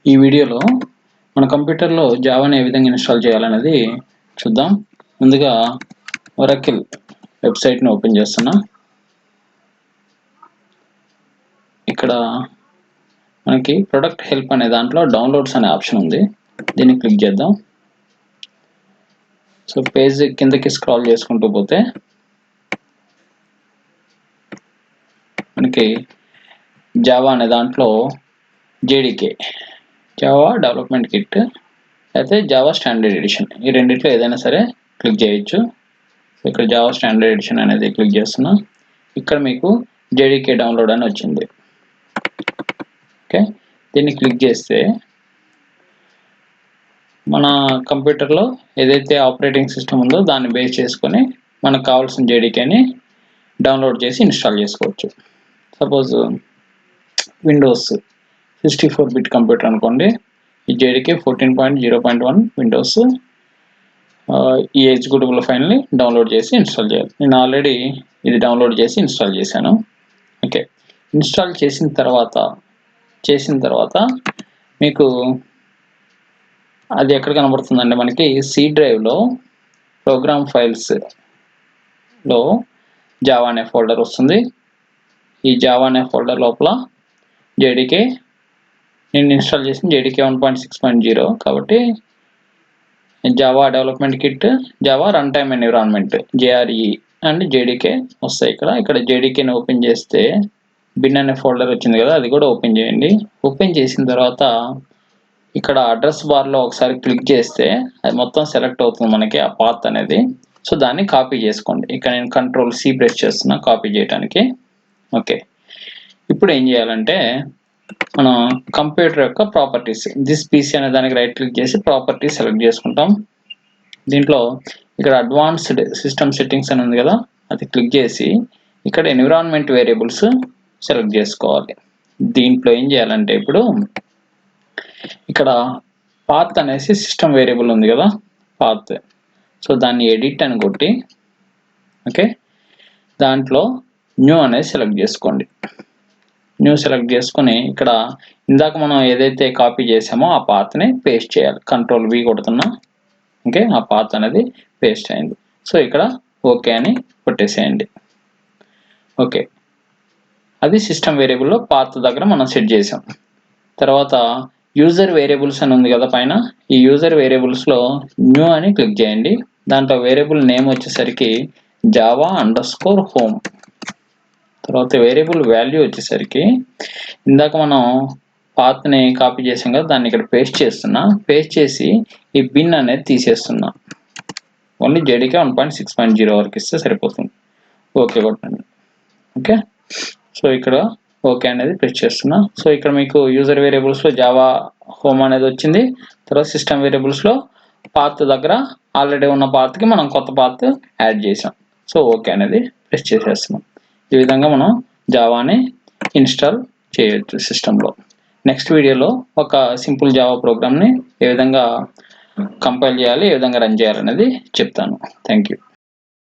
ఈ వీడియోలో మన కంప్యూటర్లో జావాని ఏ విధంగా ఇన్స్టాల్ చేయాలనేది చూద్దాం. ముందుగా ఒరాకిల్ వెబ్సైట్ని ఓపెన్ చేస్తున్నా. ఇక్కడ మనకి ప్రొడక్ట్ హెల్ప్ అనే దాంట్లో డౌన్లోడ్స్ అనే ఆప్షన్ ఉంది. దీన్ని క్లిక్ చేద్దాం. సో పేజ్ కిందకి స్క్రాల్ చేసుకుంటూ పోతే మనకి జావా అనే దాంట్లో JDK జావా డెవలప్మెంట్ కిట్ అయితే జావా స్టాండర్డ్ ఎడిషన్ ఈ రెండిట్లో ఏదైనా సరే క్లిక్ చేయొచ్చు. ఇక్కడ జావా స్టాండర్డ్ ఎడిషన్ అనేది క్లిక్ చేస్తున్నా. ఇక్కడ మీకు JDK డౌన్లోడ్ అని వచ్చింది. ఓకే, దీన్ని క్లిక్ చేస్తే మన కంప్యూటర్లో ఏదైతే ఆపరేటింగ్ సిస్టమ్ ఉందో దాన్ని బేస్ చేసుకొని మనకు కావాల్సిన JDKని డౌన్లోడ్ చేసి ఇన్స్టాల్ చేసుకోవచ్చు. సపోజ్ విండోస్ 64 బిట్ కంప్యూటర్ అనుకోండి. ఈ JDK 14.0.1 విండోస్ ఈ ఎగ్జిక్యూటిబుల్ ఫైల్ని డౌన్లోడ్ చేసి ఇన్స్టాల్ చేయాలి. నేను ఆల్రెడీ ఇది డౌన్లోడ్ చేసి ఇన్స్టాల్ చేశాను. ఓకే, ఇన్స్టాల్ చేసిన తర్వాత మీకు అది ఎక్కడ కనబడుతుందంటే మనకి C డ్రైవ్లో ప్రోగ్రామ్ ఫైల్స్లో జావా అనే ఫోల్డర్ వస్తుంది. ఈ జావా అనే ఫోల్డర్ లోపల JDK నేను ఇన్స్టాల్ చేసిన JDK 1.6.0 కాబట్టి Java development kit, Java run time environment JRE and JDK వస్తాయి. ఇక్కడ JDKని ఓపెన్ చేస్తే బిన్ అనే ఫోల్డర్ వచ్చింది కదా, అది కూడా ఓపెన్ చేయండి. ఓపెన్ చేసిన తర్వాత ఇక్కడ అడ్రస్ బార్లో ఒకసారి క్లిక్ చేస్తే అది మొత్తం సెలెక్ట్ అవుతుంది మనకి ఆ పాత్ అనేది. సో దాన్ని కాపీ చేసుకోండి. ఇక్కడ నేను Ctrl+C ప్రెస్ చేస్తున్నా కాపీ చేయడానికి. ఓకే, ఇప్పుడు ఏం చేయాలంటే మనం కంప్యూటర్ యొక్క ప్రాపర్టీస్ దిస్ PC అనే దానికి రైట్ క్లిక్ చేసి ప్రాపర్టీస్ సెలెక్ట్ చేసుకుంటాం. దీంట్లో ఇక్కడ అడ్వాన్స్డ్ సిస్టమ్ సెట్టింగ్స్ అని ఉంది కదా, అది క్లిక్ చేసి ఇక్కడ ఎన్విరాన్మెంట్ వేరియబుల్స్ సెలెక్ట్ చేసుకోవాలి. దీంట్లో ఏం చేయాలంటే ఇప్పుడు ఇక్కడ పాత్ అనేసి సిస్టమ్ వేరియబుల్ ఉంది కదా, పాత్. సో దాన్ని ఎడిట్ అని కొట్టి ఓకే, దాంట్లో న్యూ అనేది సెలెక్ట్ చేసుకోండి. న్యూ సెలెక్ట్ చేసుకొని ఇక్కడ ఇందాక మనం ఏదైతే కాపీ చేసామో ఆ పాత్ని పేస్ట్ చేయాలి. Ctrl+V కొడుతున్నా. ఓకే, ఆ పాత్ అనేది పేస్ట్ అయింది. సో ఇక్కడ ఓకే అని కొట్టేసేయండి. ఓకే, అది సిస్టమ్ వేరియబుల్లో పాత్ దగ్గర మనం సెట్ చేసాం. తర్వాత యూజర్ వేరియబుల్స్ అని ఉంది కదా పైన, ఈ యూజర్ వేరియబుల్స్లో న్యూ అని క్లిక్ చేయండి. దాంట్లో వేరియబుల్ నేమ్ వచ్చేసరికి java_home. తర్వాత వేరియబుల్ వాల్యూ వచ్చేసరికి ఇందాక మనం పాత్ని కాపీ చేసాం కదా, దాన్ని ఇక్కడ పేస్ట్ చేస్తున్నా. పేస్ట్ చేసి ఈ బిన్ అనేది తీసేస్తున్నా. ఓన్లీ JDK 1.6.0 వరకు ఇస్తే సరిపోతుంది. ఓకే కొట్టండి. ఓకే, సో ఇక్కడ ఓకే అనేది ప్రెస్ చేస్తున్నా. సో ఇక్కడ మీకు యూజర్ వేరియబుల్స్లో జావా హోమ్ అనేది వచ్చింది. తర్వాత సిస్టమ్ వేరియబుల్స్లో పాత్ దగ్గర ఆల్రెడీ ఉన్న పాత్కి మనం కొత్త పాత్ యాడ్ చేసాం. సో ఓకే అనేది ప్రెస్ చేసేస్తున్నాం. ఈ విధంగా మనం జావాని ఇన్స్టాల్ చేయొచ్చు సిస్టంలో. నెక్స్ట్ వీడియోలో ఒక సింపుల్ జావా ప్రోగ్రామ్ని ఏ విధంగా కంపైల్ చేయాలి, ఏ విధంగా రన్ చేయాలనేది చెప్తాను. Thank you.